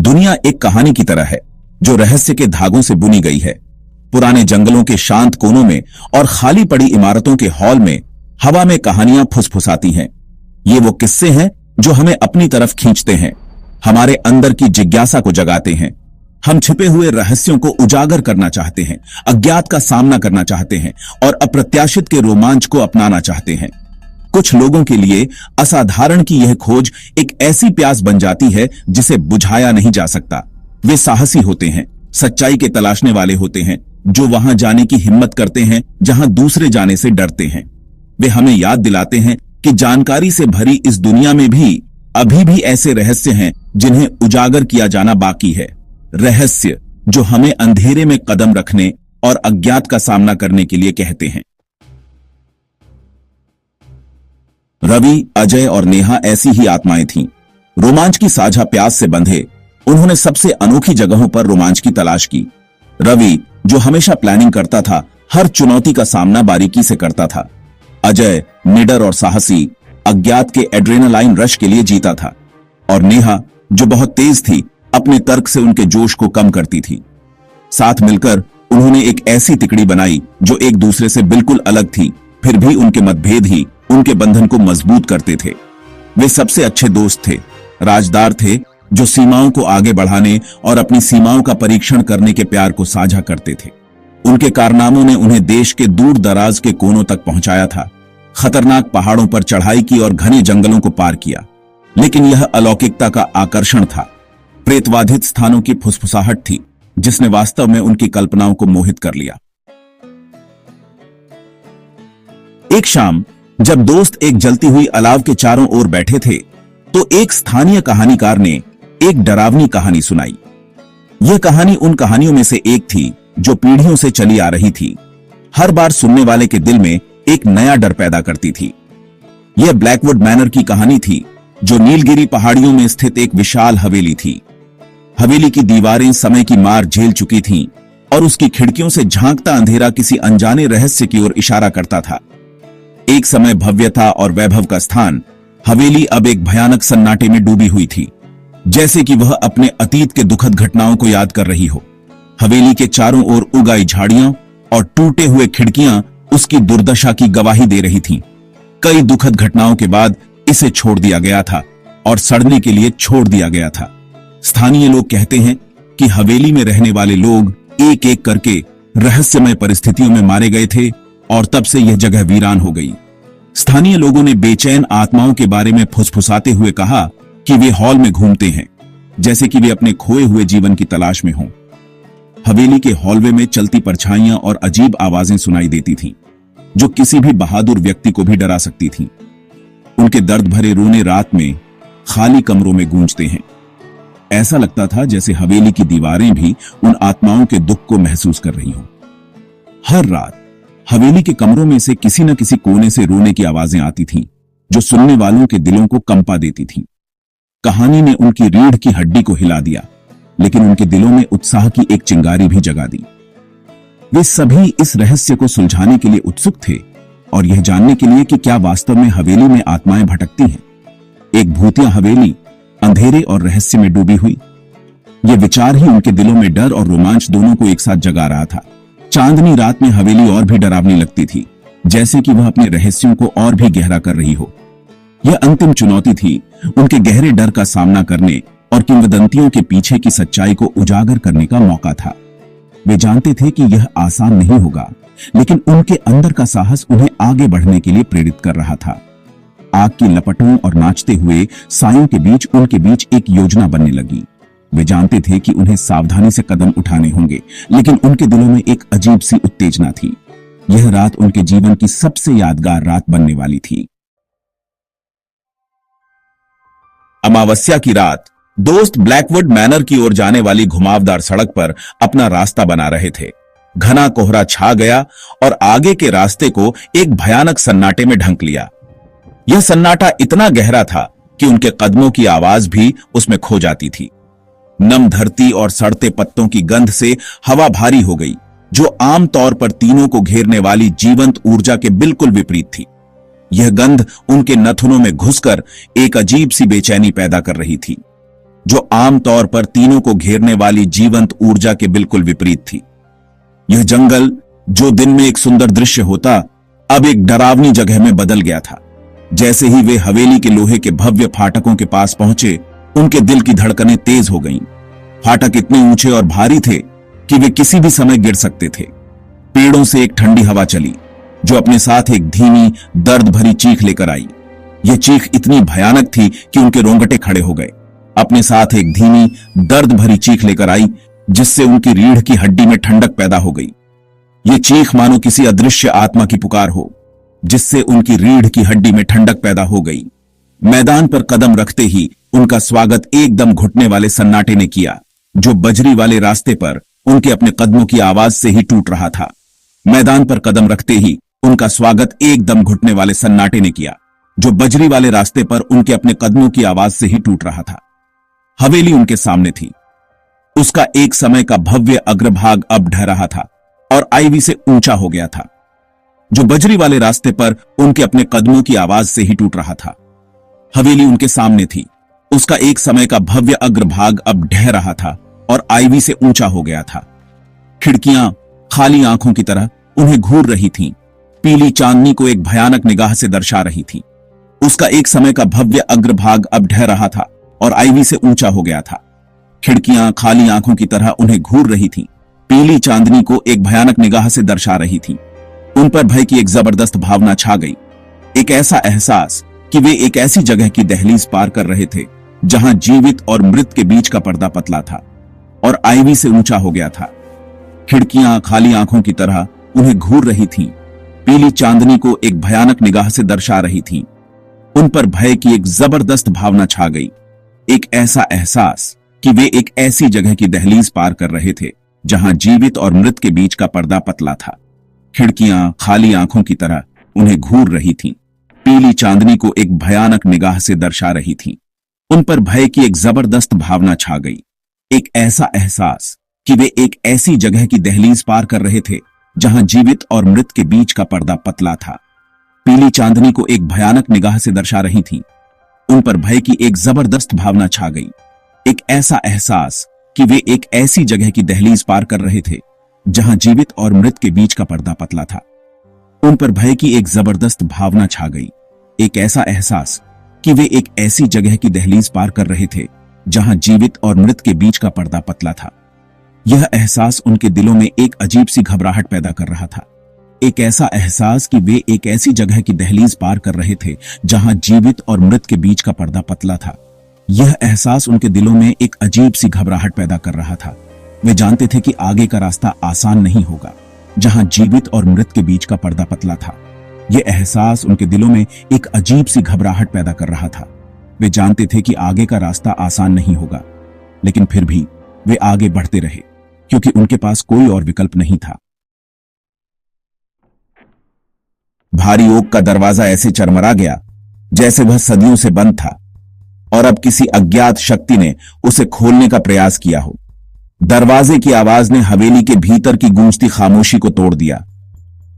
दुनिया एक कहानी की तरह है जो रहस्य के धागों से बुनी गई है। पुराने जंगलों के शांत कोनों में और खाली पड़ी इमारतों के हॉल में हवा में कहानियां फुसफुसाती हैं। ये वो किस्से हैं जो हमें अपनी तरफ खींचते हैं, हमारे अंदर की जिज्ञासा को जगाते हैं। हम छिपे हुए रहस्यों को उजागर करना चाहते हैं, अज्ञात का सामना करना चाहते हैं और अप्रत्याशित के रोमांच को अपनाना चाहते हैं। कुछ लोगों के लिए असाधारण की यह खोज एक ऐसी प्यास बन जाती है जिसे बुझाया नहीं जा सकता। वे साहसी होते हैं, सच्चाई के तलाशने वाले होते हैं, जो वहां जाने की हिम्मत करते हैं जहां दूसरे जाने से डरते हैं। वे हमें याद दिलाते हैं कि जानकारी से भरी इस दुनिया में भी अभी भी ऐसे रहस्य हैं जिन्हें उजागर किया जाना बाकी है। रहस्य जो हमें अंधेरे में कदम रखने और अज्ञात का सामना करने के लिए कहते हैं। रवि, अजय और नेहा ऐसी ही आत्माएं थीं। रोमांच की साझा प्यास से बंधे उन्होंने सबसे अनोखी जगहों पर रोमांच की तलाश की। रवि जो हमेशा प्लानिंग करता था, हर चुनौती का सामना बारीकी से करता था। अजय निडर और साहसी, अज्ञात के एड्रेनालाइन रश के लिए जीता था। और नेहा जो बहुत तेज थी, अपने तर्क से उनके जोश को कम करती थी। साथ मिलकर उन्होंने एक ऐसी तिकड़ी बनाई जो एक दूसरे से बिल्कुल अलग थी, फिर भी उनके मतभेद ही उनके बंधन को मजबूत करते थे। वे सबसे अच्छे दोस्त थे, राजदार थे जो सीमाओं को आगे बढ़ाने और अपनी सीमाओं का परीक्षण करने के प्यार को साझा करते थे। उनके कारनामों ने उन्हें देश के दूर दराज के कोनों तक पहुंचाया था, खतरनाक पहाड़ों पर चढ़ाई की और घने जंगलों को पार किया। लेकिन यह अलौकिकता का आकर्षण था, प्रेतवाधित स्थानों की फुसफुसाहट थी जिसने वास्तव में उनकी कल्पनाओं को मोहित कर लिया। एक शाम जब दोस्त एक जलती हुई अलाव के चारों ओर बैठे थे तो एक स्थानीय कहानीकार ने एक डरावनी कहानी सुनाई। यह कहानी उन कहानियों में से एक थी जो पीढ़ियों से चली आ रही थी, हर बार सुनने वाले के दिल में एक नया डर पैदा करती थी। यह ब्लैकवुड मैनर की कहानी थी जो नीलगिरी पहाड़ियों में स्थित एक विशाल हवेली थी। हवेली की दीवारें समय की मार झेल चुकी थीं और उसकी खिड़कियों से झांकता अंधेरा किसी अनजाने रहस्य की ओर इशारा करता था। एक समय भव्यता और वैभव का स्थान, हवेली अब एक भयानक सन्नाटे में डूबी हुई थी, जैसे कि वह अपने अतीत के दुखद घटनाओं को याद कर रही हो। हवेली के चारों ओर उगाई झाड़ियां और टूटे हुए खिड़कियां उसकी दुर्दशा की गवाही दे रही थीं। कई दुखद घटनाओं के बाद इसे छोड़ दिया गया था और सड़ने के लिए छोड़ दिया गया था। स्थानीय लोग कहते हैं कि हवेली में रहने वाले लोग एक एक करके रहस्यमय परिस्थितियों में मारे गए थे और तब से यह जगह वीरान हो गई। स्थानीय लोगों ने बेचैन आत्माओं के बारे में फुसफुसाते हुए कहा कि वे हॉल में घूमते हैं, जैसे कि वे अपने खोए हुए जीवन की तलाश में हों। हवेली के हॉलवे में चलती परछाइयां और अजीब आवाजें सुनाई देती थीं, जो किसी भी बहादुर व्यक्ति को भी डरा सकती थीं। उनके दर्द भरे रोने रात में खाली कमरों में गूंजते हैं। ऐसा लगता था जैसे हवेली की दीवारें भी उन आत्माओं के दुख को महसूस कर रही हों। हर रात हवेली के कमरों में से किसी न किसी कोने से रोने की आवाजें आती थीं, जो सुनने वालों के दिलों को कंपा देती थीं। कहानी ने उनकी रीढ़ की हड्डी को हिला दिया, लेकिन उनके दिलों में उत्साह की एक चिंगारी भी जगा दी। वे सभी इस रहस्य को सुलझाने के लिए उत्सुक थे और यह जानने के लिए कि क्या वास्तव में हवेली में आत्माएं भटकती हैं। एक भूतिया हवेली, अंधेरे और रहस्य में डूबी हुई। यह विचार ही उनके दिलों में डर और रोमांच दोनों को एक साथ जगा रहा था। चांदनी रात में हवेली और भी डरावनी लगती थी, जैसे कि वह अपने रहस्यों को और भी गहरा कर रही हो। यह अंतिम चुनौती थी, उनके गहरे डर का सामना करने और किंवदंतियों के पीछे की सच्चाई को उजागर करने का मौका था। वे जानते थे कि यह आसान नहीं होगा, लेकिन उनके अंदर का साहस उन्हें आगे बढ़ने के लिए प्रेरित कर रहा था। आग की लपटों और नाचते हुए सायों के बीच उनके बीच एक योजना बनने लगी। वे जानते थे कि उन्हें सावधानी से कदम उठाने होंगे, लेकिन उनके दिलों में एक अजीब सी उत्तेजना थी। यह रात उनके जीवन की सबसे यादगार रात बनने वाली थी। अमावस्या की रात दोस्त ब्लैकवुड मैनर की ओर जाने वाली घुमावदार सड़क पर अपना रास्ता बना रहे थे। घना कोहरा छा गया और आगे के रास्ते को एक भयानक सन्नाटे में ढंक लिया। यह सन्नाटा इतना गहरा था कि उनके कदमों की आवाज भी उसमें खो जाती थी। नम धरती और सड़ते पत्तों की गंध से हवा भारी हो गई, जो आमतौर पर तीनों को घेरने वाली जीवंत ऊर्जा के बिल्कुल विपरीत थी। यह गंध उनके नथुनों में घुसकर एक अजीब सी बेचैनी पैदा कर रही थी। जो आमतौर पर तीनों को घेरने वाली जीवंत ऊर्जा के बिल्कुल विपरीत थी। यह जंगल, जो दिन में एक सुंदर दृश्य होता, अब एक डरावनी जगह में बदल गया था। जैसे ही वे हवेली के लोहे के भव्य फाटकों के पास पहुंचे, उनके दिल की धड़कनें तेज हो गईं। फाटक इतने ऊंचे और भारी थे कि वे किसी भी समय गिर सकते थे। पेड़ों से एक ठंडी हवा चली, जो अपने साथ एक धीमी, दर्द भरी चीख लेकर आई। यह चीख इतनी भयानक थी कि उनके रोंगटे खड़े हो गए। अपने साथ एक धीमी, दर्द भरी चीख लेकर आई, जिससे उनकी रीढ़ की हड्डी में ठंडक पैदा हो गई। यह चीख मानो किसी अदृश्य आत्मा की पुकार हो, जिससे उनकी रीढ़ की हड्डी में ठंडक पैदा हो गई। मैदान पर कदम रखते ही उनका स्वागत एकदम घुटने वाले सन्नाटे ने किया, जो बजरी वाले रास्ते पर उनके अपने कदमों की आवाज से ही टूट रहा था। मैदान पर कदम रखते ही उनका स्वागत एकदम घुटने वाले सन्नाटे ने किया, जो बजरी वाले रास्ते पर उनके अपने कदमों की आवाज से ही टूट रहा था। हवेली उनके सामने थी। उसका एक समय का भव्य अग्रभाग अब ढह रहा था और आईवी से ऊंचा हो गया था, जो बजरी वाले रास्ते पर उनके अपने कदमों की आवाज से ही टूट रहा था। हवेली उनके सामने थी। उसका एक समय का भव्य अग्रभाग अब ढह रहा था और आईवी से ऊंचा हो गया था। खिड़कियां खाली आंखों की तरह उन्हें घूर रही थीं, पीली चांदनी को एक भयानक निगाह से दर्शा रही थी। उसका एक समय का भव्य अग्रभाग अब ढह रहा था और आईवी से ऊंचा हो गया था। खिड़कियां खाली आंखों की तरह उन्हें घूर रही थीं, पीली चांदनी को एक भयानक निगाह से दर्शा रही थी। उन पर भय की एक जबरदस्त भावना छा गई, एक ऐसा एहसास कि वे एक ऐसी जगह की दहलीज पार कर रहे थे जहां जीवित और मृत के बीच का पर्दा पतला था और आईवी से ऊंचा हो गया था। खिड़कियां खाली आंखों की तरह उन्हें घूर रही थीं, पीली चांदनी को एक भयानक निगाह से दर्शा रही थीं। उन पर भय की एक जबरदस्त भावना छा गई, एक ऐसा एहसास कि वे एक ऐसी जगह की दहलीज पार कर रहे थे जहां जीवित और मृत के बीच का पर्दा पतला था। खिड़कियां खाली आंखों की तरह उन्हें घूर रही थीं, पीली चांदनी को एक भयानक निगाह से दर्शा रही थीं। उन पर भय की एक जबरदस्त भावना छा गई, एक ऐसा एहसास कि वे एक ऐसी जगह की दहलीज पार कर रहे थे जहां जीवित और मृत के बीच का पर्दा पतला था। पीली चांदनी को एक भयानक निगाह से दर्शा रही थीं। उन पर भय की एक जबरदस्त भावना छा गई, एक ऐसा एहसास कि वे एक ऐसी जगह की दहलीज पार कर रहे थे जहां जीवित और मृत के बीच का पर्दा पतला था। उन पर भय की एक जबरदस्त भावना छा गई, एक ऐसा एहसास कि वे एक ऐसी जगह की दहलीज पार कर रहे थे जहां जीवित और मृत के बीच का पर्दा पतला था। यह एहसास उनके दिलों में एक अजीब सी घबराहट पैदा कर रहा था, एक ऐसा एहसास कि वे एक ऐसी जगह की दहलीज पार कर रहे थे जहां जीवित और मृत के बीच का पर्दा पतला था। यह एहसास उनके दिलों में एक अजीब सी घबराहट पैदा कर रहा था। वे जानते थे कि आगे का रास्ता आसान नहीं होगा, जहां जीवित और मृत के बीच का पर्दा पतला था। यह एहसास उनके दिलों में एक अजीब सी घबराहट पैदा कर रहा था। वे जानते थे कि आगे का रास्ता आसान नहीं होगा, लेकिन फिर भी वे आगे बढ़ते रहे, क्योंकि उनके पास कोई और विकल्प नहीं था। भारी ओक का दरवाजा ऐसे चरमरा गया जैसे वह सदियों से बंद था और अब किसी अज्ञात शक्ति ने उसे खोलने का प्रयास किया हो। दरवाजे की आवाज ने हवेली के भीतर की गूंजती खामोशी को तोड़ दिया,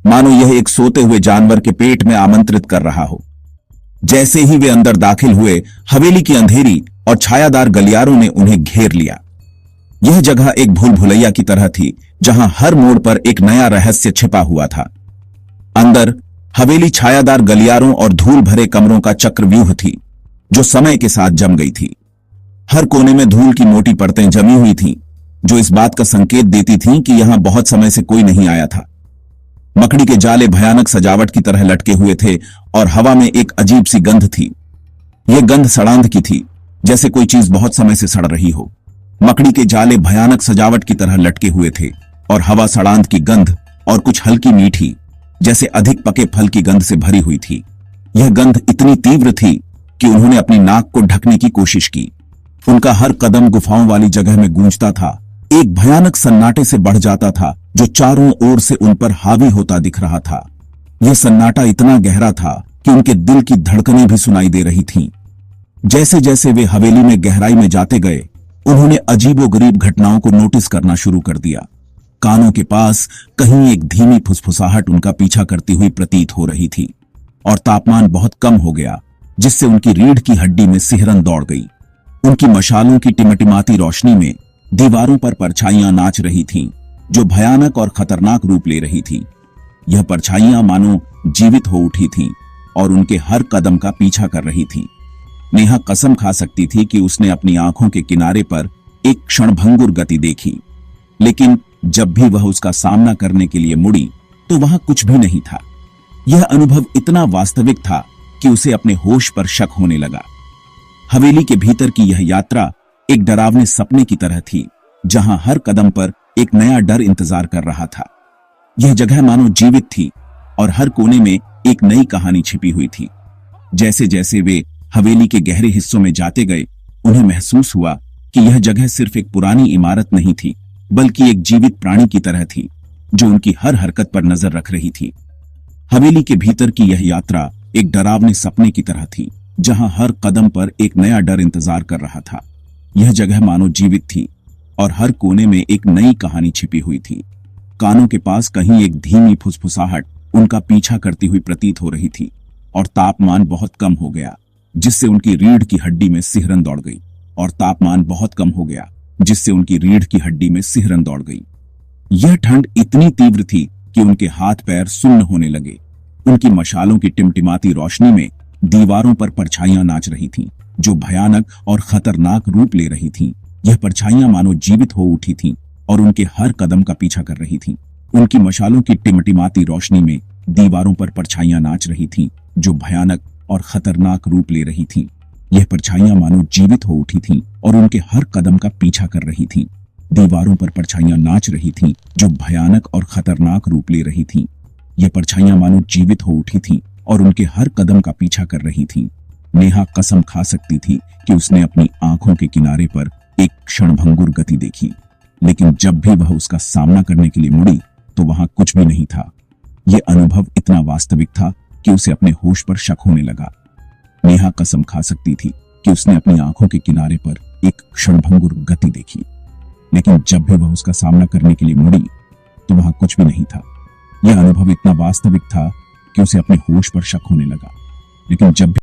मानो यह एक सोते हुए जानवर के पेट में आमंत्रित कर रहा हो। जैसे ही वे अंदर दाखिल हुए, हवेली की अंधेरी और छायादार गलियारों ने उन्हें घेर लिया। यह जगह एक भूल भुलैया की तरह थी, जहां हर मोड़ पर एक नया रहस्य छिपा हुआ था। अंदर हवेली छायादार गलियारों और धूल भरे कमरों का चक्रव्यूह थी, जो समय के साथ जम गई थी। हर कोने में धूल की मोटी परतें जमी हुई थीं, जो इस बात का संकेत देती थीं कि यहां बहुत समय से कोई नहीं आया था। मकड़ी के जाले भयानक सजावट की तरह लटके हुए थे और हवा में एक अजीब सी गंध थी। यह गंध सड़ांध की थी, जैसे कोई चीज बहुत समय से सड़ रही हो। मकड़ी के जाले भयानक सजावट की तरह लटके हुए थे और हवा सड़ांध की गंध और कुछ हल्की मीठी, जैसे अधिक पके फल की गंध से भरी हुई थी। यह गंध इतनी तीव्र थी कि उन्होंने अपनी नाक को ढकने की कोशिश की। उनका हर कदम गुफाओं वाली जगह में गूंजता था, एक भयानक सन्नाटे से बढ़ जाता था जो चारों ओर से उन पर हावी होता दिख रहा था। यह सन्नाटा इतना गहरा था कि उनके दिल की धड़कनें भी सुनाई दे रही थीं। जैसे जैसे वे हवेली में गहराई में जाते गए, उन्होंने अजीबोगरीब घटनाओं को नोटिस करना शुरू कर दिया। कानों के पास कहीं एक धीमी फुसफुसाहट उनका पीछा करती हुई प्रतीत हो रही थी और तापमान बहुत कम हो गया, जिससे उनकी रीढ़ की हड्डी में सिहरन दौड़ गई। उनकी मशालों की टिमटिमाती रोशनी में दीवारों पर परछाइयां नाच रही थीं, जो भयानक और खतरनाक रूप ले रही थीं। यह परछाइयां मानो जीवित हो उठी थीं और उनके हर कदम का पीछा कर रही थीं। नेहा कसम खा सकती थी कि उसने अपनी आंखों के किनारे पर एक क्षणभंगुर गति देखी, लेकिन जब भी वह उसका सामना करने के लिए मुड़ी तो वहां कुछ भी नहीं था। यह अनुभव इतना वास्तविक था कि उसे अपने होश पर शक होने लगा। हवेली के भीतर की यह यात्रा एक डरावने सपने की तरह थी, जहां हर कदम पर एक नया डर इंतजार कर रहा था। यह जगह मानो जीवित थी और हर कोने में एक नई कहानी छिपी हुई थी। जैसे जैसे वे हवेली के गहरे हिस्सों में जाते गए, उन्हें महसूस हुआ कि यह जगह सिर्फ एक पुरानी इमारत नहीं थी, बल्कि एक जीवित प्राणी की तरह थी, जो उनकी हर हरकत पर नजर रख रही थी। हवेली के भीतर की यह यात्रा एक डरावने सपने की तरह थी, जहां हर कदम पर एक नया डर इंतजार कर रहा था। यह जगह मानो जीवित थी और हर कोने में एक नई कहानी छिपी हुई थी। कानों के पास कहीं एक धीमी फुसफुसाहट उनका पीछा करती हुई प्रतीत हो रही थी और तापमान बहुत कम हो गया, जिससे उनकी रीढ़ की हड्डी में सिहरन दौड़ गई। यह ठंड इतनी तीव्र थी कि उनके हाथ पैर सुन्न होने लगे। उनकी मशालों की टिमटिमाती रोशनी में दीवारों पर परछाइयां नाच रही थीं, जो भयानक और खतरनाक रूप ले रही थीं। यह परछाइयां मानो जीवित हो उठी थीं और उनके हर कदम का पीछा कर रही थीं। उनकी मशालों की टिमटिमाती रोशनी में दीवारों पर परछाइयां नाच रही थीं, जो भयानक और खतरनाक रूप ले रही थीं। यह परछाइयां मानो जीवित हो उठी थीं और उनके हर कदम का पीछा कर रही थीं। दीवारों पर परछाइयां नाच रही थीं, जो भयानक और खतरनाक रूप ले रही थीं। यह परछाइयां मानो जीवित हो उठी थीं और उनके हर कदम का पीछा कर रही थीं। नेहा कसम खा सकती थी कि उसने अपनी आंखों के किनारे पर एक क्षणभंगुर गति देखी, लेकिन जब भी वह उसका सामना करने के लिए मुड़ी तो वहां कुछ भी नहीं था। यह अनुभव इतना वास्तविक था कि उसे अपने होश पर शक होने लगा। नेहा कसम खा सकती थी कि उसने अपनी आंखों के किनारे पर एक क्षणभंगुर गति देखी, लेकिन जब भी वह उसका सामना करने के लिए मुड़ी तो वहां कुछ भी नहीं था। यह अनुभव इतना वास्तविक था कि उसे अपने होश पर शक होने लगा, लेकिन जब भी